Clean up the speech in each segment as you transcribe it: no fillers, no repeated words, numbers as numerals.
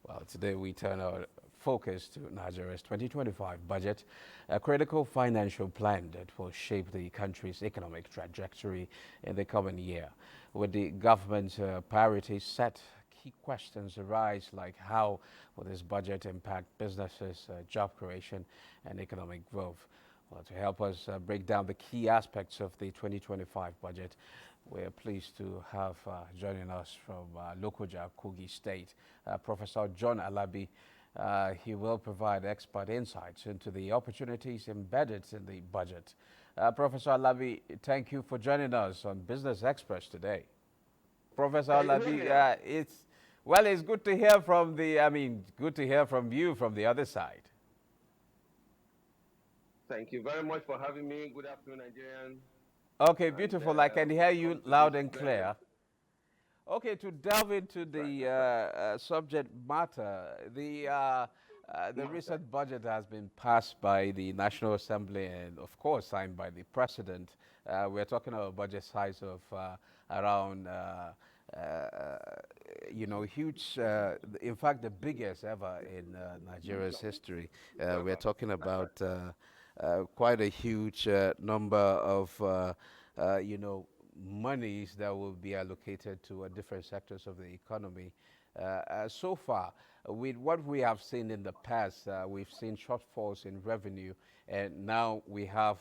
Well, today we turn our focus to Nigeria's 2025 budget, a critical financial plan that will shape the country's economic trajectory in the coming year. With the government's priorities set, key questions arise like how will this budget impact businesses, job creation, and economic growth. Well, to help us break down the key aspects of the 2025 budget, we're pleased to have joining us from Lokoja, Kogi State, Professor John Alabi. He will provide expert insights into the opportunities embedded in the budget. Professor Alabi, thank you for joining us on Business Express today. Professor Can you hear me Alabi, now? it's good to hear from good to hear from you from the other side. Thank you very much for having me. Good afternoon, Nigerian. Okay, And beautiful. I can hear you welcome to this loud and very, very clear. Okay, to delve into right. the That's right. subject matter, the Matter. recent budget has been passed by the National Assembly and, of course, signed by the President. We're talking about a budget size of around, uh, huge, in fact, the biggest ever in Nigeria's history. We're Whoever. talking That's right. about quite a huge number of, monies that will be allocated to different sectors of the economy. So far, with what we have seen in the past, we've seen shortfalls in revenue, and now we have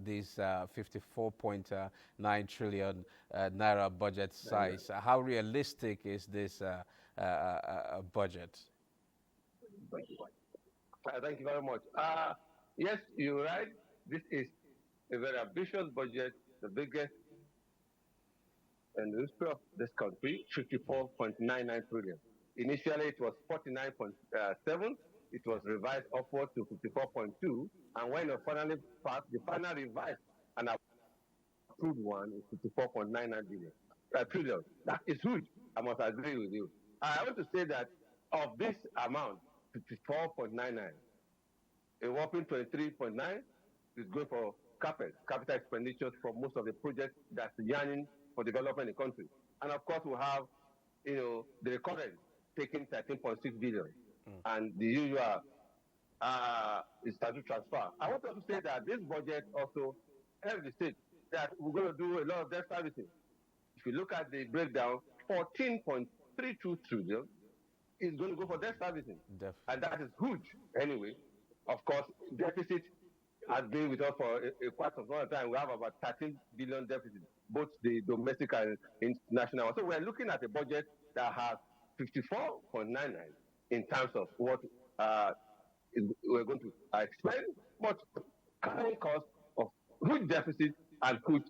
this 54.9 trillion naira budget Nigeria. size. How realistic is this budget? Thank you very much. Yes, you're right. This is a very ambitious budget, the biggest in the history of this country, 54.99 trillion. Initially, it was 49.7. It was revised upward to 54.2. And when it finally passed, the final revised and approved one is 54.99 billion, trillion. That is huge. I must agree with you. I want to say that of this amount, 54.99, a whopping 23.9 is going for capital expenditures for most of the projects that's yearning for development in the country. And of course, we have, the recurrent taking 13.6 billion and the usual is statutory transfer. I want to say that this budget also helps the state that we're going to do a lot of debt servicing. If you look at the breakdown, 14.32 trillion is going to go for debt servicing. And Definitely. that is huge anyway. Of course, deficit has been with us for quite some time. We have about 13 billion deficit, both the domestic and international. So we're looking at a budget that has 54.99 in terms of what uh, we're going to expend, but carrying cost of huge deficit and huge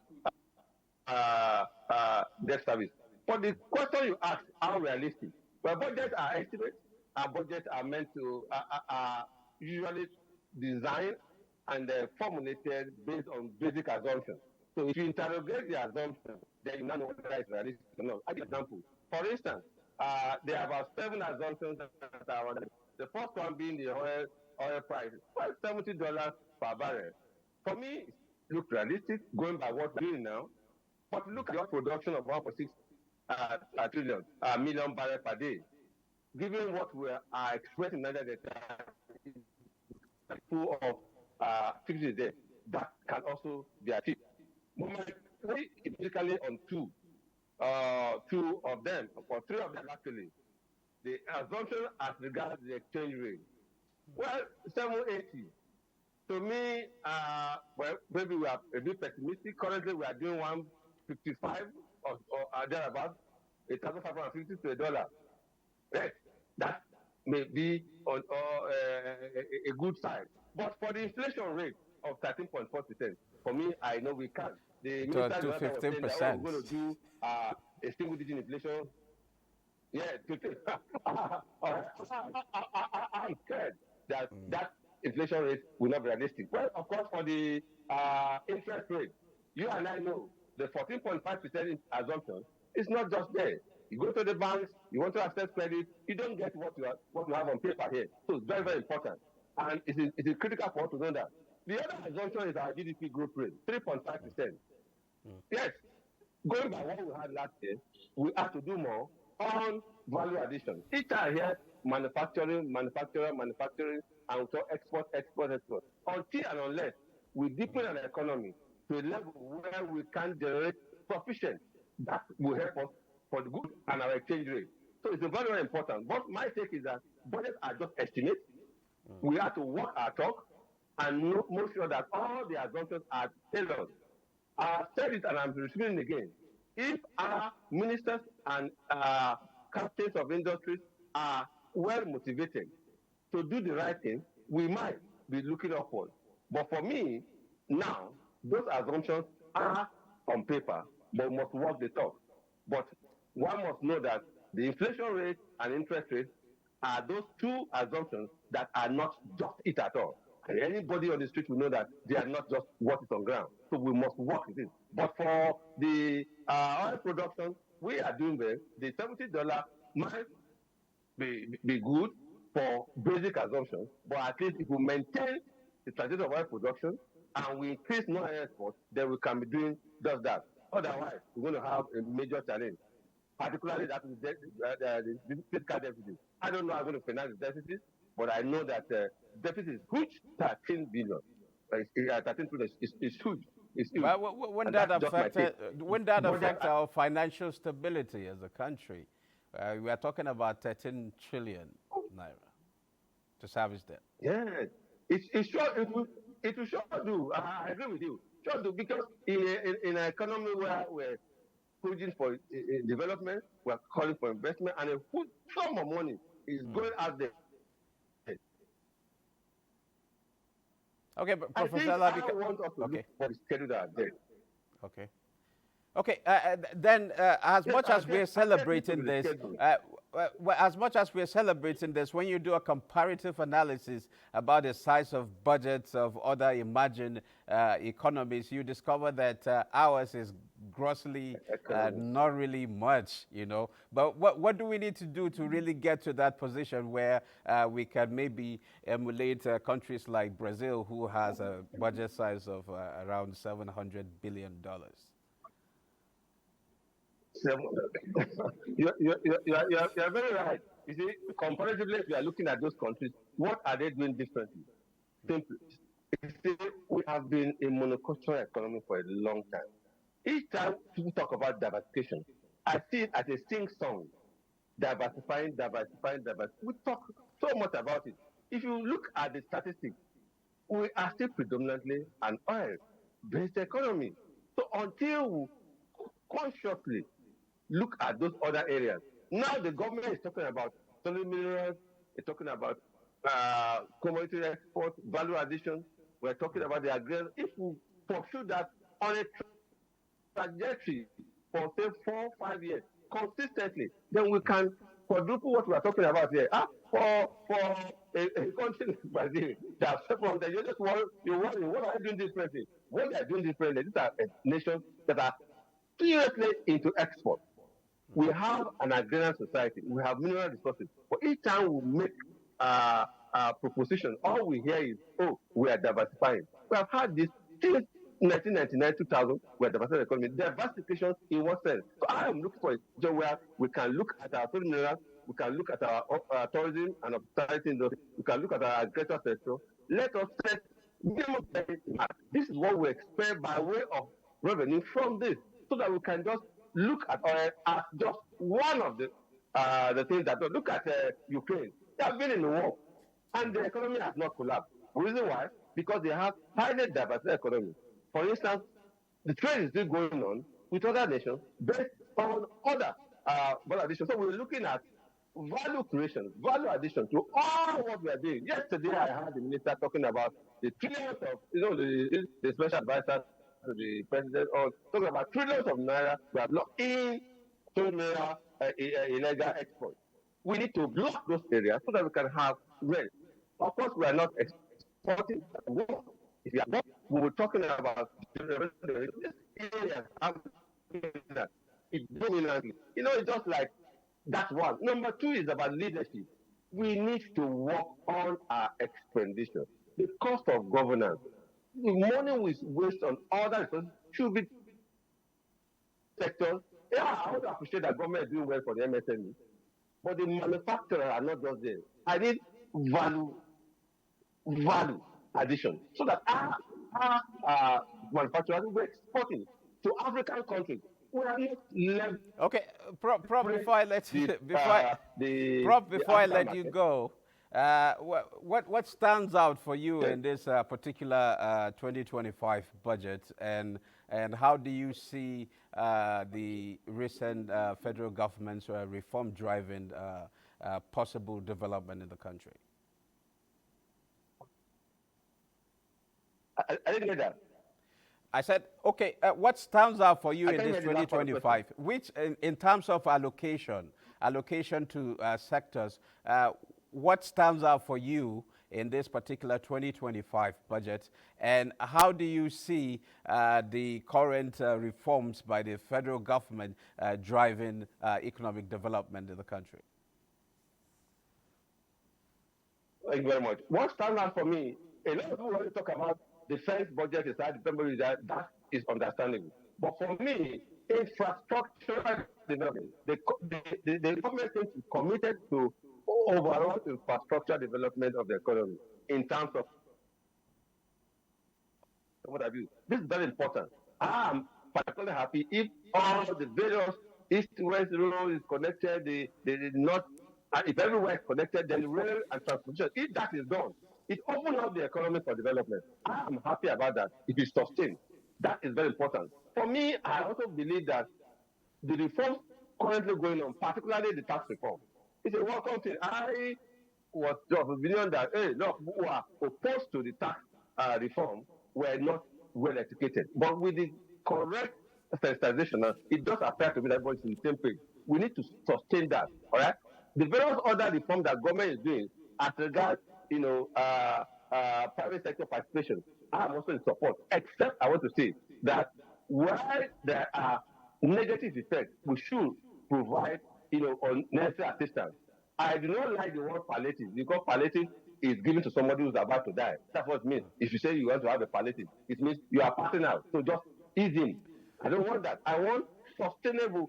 debt service. But the question you ask, how realistic? Well, budgets are estimates, and budgets are meant to usually designed and formulated based on basic assumptions. So if you interrogate the assumptions, then you now know whether it's realistic or not. I'll give an example. For instance, there are about seven assumptions that are on it. The first one being the oil price, well, $70 per barrel. For me, it looks realistic going by what we're doing now. But look at your production of 1.6 trillion million barrels per day. Given what we are expressing under the full of fixes there, that can also be achieved. We might play basically on two of them, or three of them actually. The assumption as regards the exchange rate. Well, 780. To me, well, maybe we are a bit pessimistic. Currently, we are doing 155 or thereabouts, 1,550 to a dollar. Yes, that may be on a good side. But for the inflation rate of 13.4%, for me, I know we can. The minister To the other time was saying that, oh, 15%. we're going to do a single digit inflation. Yeah, I'm scared that that inflation rate will not be realistic. Well, of course, for the interest rate, you and I know the 14.5% assumption is not just there. You go to the banks, you want to access credit, you don't get what you have on paper here. So it's very, very important. And it is critical for us to know that. The other assumption is our GDP growth rate, 3.5%. Yes, going by what we had last year, we have to do more on value addition. Each time here, manufacturing, and we talk export. Until and unless we deepen our economy to a level where we can generate sufficient, that will help us for the good and our exchange rate. So it's very, very important. But my take is that budgets are just estimates. We have to walk our talk and make sure that all the assumptions are tailored. I've said it and I'm repeating it again. If our ministers and captains of industries are well motivated to do the right thing, we might be looking upward. But for me, now, those assumptions are on paper, but we must walk the talk. But one must know that the inflation rate and interest rate are those two assumptions that are not just it at all. And anybody on the street will know that they are not just what is on ground. So we must work with it. But for the oil production, we are doing well. The $70 might be good for basic assumptions, but at least if we maintain the trajectory of oil production and we increase non-oil export, then we can be doing just that. Otherwise, we're going to have a major challenge, particularly that is the fiscal deficit. I don't know how I'm going to finance the deficit, but I know that deficit is huge, 13 billion. 13 billion is huge. It's huge. But wouldn't that affect our financial stability as a country? We are talking about 13 trillion naira to service debt. Yes, it will sure do. I agree with you. Sure do, because in an economy where we're pushing for development, we're calling for investment, and a huge sum of money is going out there. Okay, but I Professor think Alabi, I want us to look for the schedule that are there. Okay. Okay, then as much as we're celebrating this, as much as we're celebrating this, when you do a comparative analysis about the size of budgets of other emerging economies, you discover that ours is grossly not really much, you know. But what do we need to do to really get to that position where we can maybe emulate countries like Brazil, who has a budget size of around $700 billion? You're very right. You see, comparatively, if you are looking at those countries, what are they doing differently? Simply, you see, we have been a monocultural economy for a long time. Each time people talk about diversification, I see it as a sing song. Diversifying. We talk so much about it. If you look at the statistics, we are still predominantly an oil-based economy. So until we consciously look at those other areas. Now the government is talking about solid minerals, it's talking about commodity export, value addition, we're talking about the agrarian. If we pursue that on a trajectory for say 4-5 years consistently, then we can quadruple what we are talking about here. For a country like Brazil, that from the you just want what are you doing differently? What they are doing differently, these are nations that are seriously into export. We have an agrarian society. We have mineral resources. But each time we make proposition, all we hear is, oh, we are diversifying. We have had this since 1999, 2000, we are diversifying the economy. Diversification in what sense? So I am looking for a job where we can look at our food minerals, we can look at our tourism and hospitality industry, we can look at our agriculture sector. Let us set minimum. This is what we expect by way of revenue from this, so that we can just look at oil as just one of the things that look at Ukraine. They have been in the war, and the economy has not collapsed. The reason why? Because they have highly diversified economy. For instance, the trade is still going on with other nations based on other value addition. So we're looking at value creation, value addition to all what we are doing. Yesterday, I heard the minister talking about the trillions of, the special advisor to the president, or talking about trillions of naira we have locked in to naira illegal export. We need to block those areas so that we can have rent. Of course, we are not exporting. If you are not, we were talking about this area. It's dominantly. It's just like that's one. Number two is about leadership. We need to work on our expenditure. The cost of governance. The money we waste on other resources should be sectors yeah, I want to appreciate that government is doing well for the MSME, but the manufacturer are not just there. I need value, value addition so that our manufacturers will be exporting to African countries. We are not Okay, Prof, before I let you, the the Before I African let you market. go, what stands out for you Yes. in this particular 2025 budget, and how do you see the recent federal government's reform driving possible development in the country? I didn't get that. I said, okay, what stands out for you I in can't this hear the last part of the question. 2025? Which, in terms of allocation to sectors, what stands out for you in this particular 2025 budget? And how do you see the current reforms by the federal government driving economic development in the country? Thank you very much. What stands out for me, a lot of people want to talk about defense budget inside the memory that is understandable. But for me, infrastructural development, the government seems to be committed to overall infrastructure development of the economy in terms of what have you. This is very important. I am particularly happy if all the various east-west road is connected, the north, and if everywhere is connected, then the rail and transportation, if that is done, it opens up the economy for development. I am happy about that. It is sustained. That is very important. For me, I also believe that the reforms currently going on, particularly the tax reform, is a welcome thing. I was of opinion that, hey, look, who are opposed to the tax reform were not well educated. But with the correct sensitization, it does appear to me that everybody's in the same page. We need to sustain that, all right? The various other reforms that government is doing as regards, private sector participation, I'm also in support. Except I want to say that while there are negative effects, we should provide, unnecessary assistance. I do not like the word palliative because palliative is given to somebody who's about to die. That's what it means. If you say you want to have a palliative, it means you are passing out. So just ease in. I don't want that. I want sustainable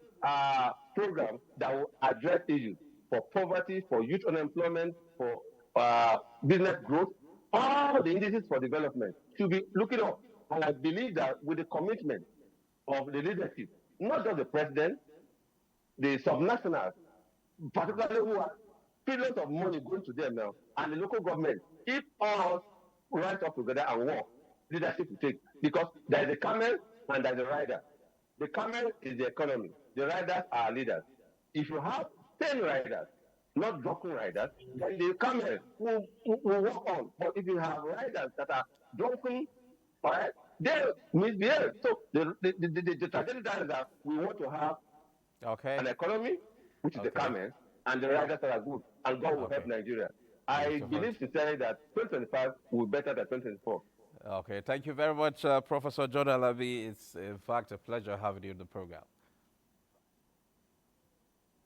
programs that will address issues for poverty, for youth unemployment, for business growth, all the indices for development should be looking up. And I believe that with the commitment of the leadership, not just the president, the subnationals, particularly who are billions of money going to them now, and the local government, if all rise up together and work, leadership will take. Because there is a camel and there is a rider. The camel is the economy. The riders are leaders. If you have 10 riders, not drunken riders, then the camel will walk on. But if you have riders that are drunken, all right, they misbehave. So the tragedy is that we want to have Okay. an economy, which is the camel, and the riders that are good, and God will help Nigeria. I believe sincerely that 2025 will be better than 2024. Okay, thank you very much, Professor John Alabi. It's in fact a pleasure having you in the program.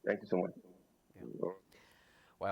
Thank you so much. Yeah.